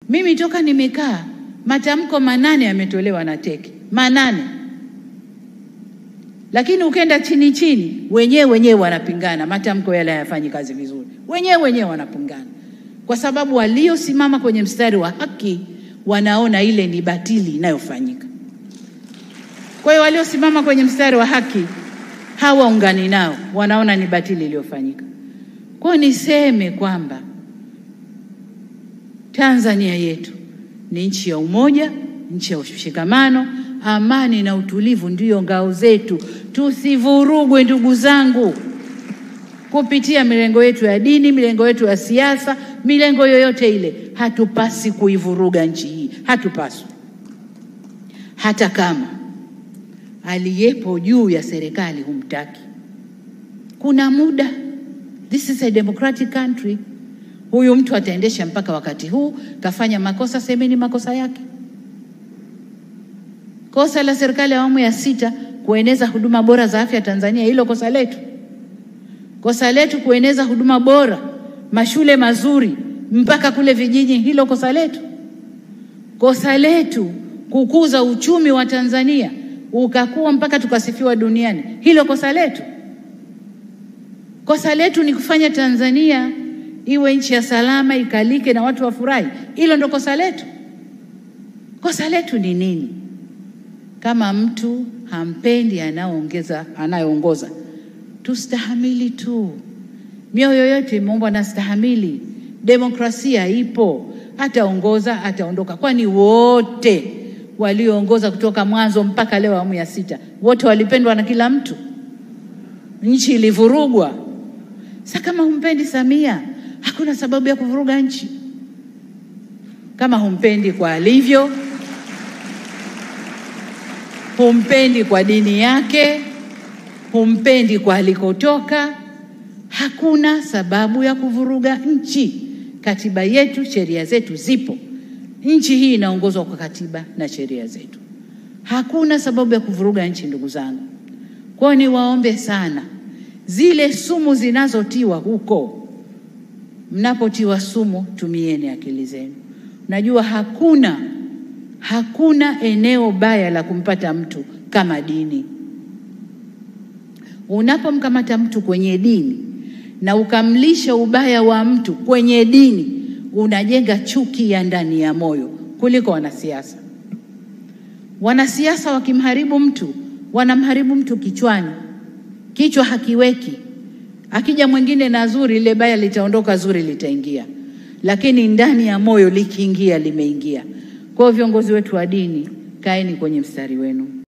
Mimi toka nimekaa matamko 8 yametolewa na teki 8, lakini ukenda chini wenyewe wanapingana, matamko yale hayafanyi kazi vizuri, wenyewe wanapingana, kwa sababu waliosimama kwenye mstari wa haki wanaona ile ni batili inayofanyika. Kwa hiyo waliosimama kwenye mstari wa haki hawaungani nao, wanaona ni batili iliyofanyika. Kwa niseme kwamba Tanzania yetu ni nchi ya umoja, nchi ya ushikamano, amani na utulivu ndio ngao zetu. Tusivurugwe ndugu zangu kupitia milengo yetu ya dini, milengo yetu ya siasa, milengo yoyote ile. Hatupasi kuivuruga nchi hii, hatupaswi. Hata kama aliyepo juu ya serikali humtaki, kuna muda. This is a democratic country. Huyu mtu ataendesha mpaka wakati huu, kafanya makosa, semeni makosa yake. Kosa la serikali ya awamu ya 6 kueneza huduma bora za afya Tanzania, hilo kosa letu. Kosa letu kueneza huduma bora, mashule mazuri mpaka kule vijiji, hilo kosa letu. Kosa letu kukuza uchumi wa Tanzania ukakuwa mpaka tukasifiwa duniani, hilo kosa letu. Kosa letu ni kufanya Tanzania iwe nchi ya salama, ikalike na watu wafurahi, hilo ndo kosa letu. Kosa letu ni nini? Kama mtu hampendi anayeongoza, tustahamili tu. Mioyo yote imeumbwa na stahamili. Demokrasia ipo, ataongoza, ataondoka. Kwani wote walioongoza kutoka mwanzo mpaka leo awamu ya 6 wote walipendwa na kila mtu? Nchi ilivurugwa. Sasa kama humpendi Samia, hakuna sababu ya kuvuruga nchi. Kama humpendi kwa alivyo, humpendi kwa dini yake, humpendi kwa alikotoka, hakuna sababu ya kuvuruga nchi. Katiba yetu, sheria zetu zipo. Nchi hii inaongozwa kwa katiba na sheria zetu. Hakuna sababu ya kuvuruga nchi ndugu zangu. Kwa ni waombe sana, zile sumu zinazotiwa huko, mnapotiwa sumu tumieni akili zenu. Najua hakuna eneo baya la kumpata mtu kama dini. Unapomkamata mtu kwenye dini na ukamlisha ubaya wa mtu kwenye dini, unajenga chuki ya ndani ya moyo kuliko wanasiasa. Wanasiasa wakimharibu mtu, wanamharibu mtu kichwani. Kichwa hakiweki. Akija mwingine na zuri, ile baya litaondoka, zuri litaingia. Lakini ndani ya moyo likiingia, limeingia. Kwa viongozi wetu wa dini, kaeni kwenye mstari wenu.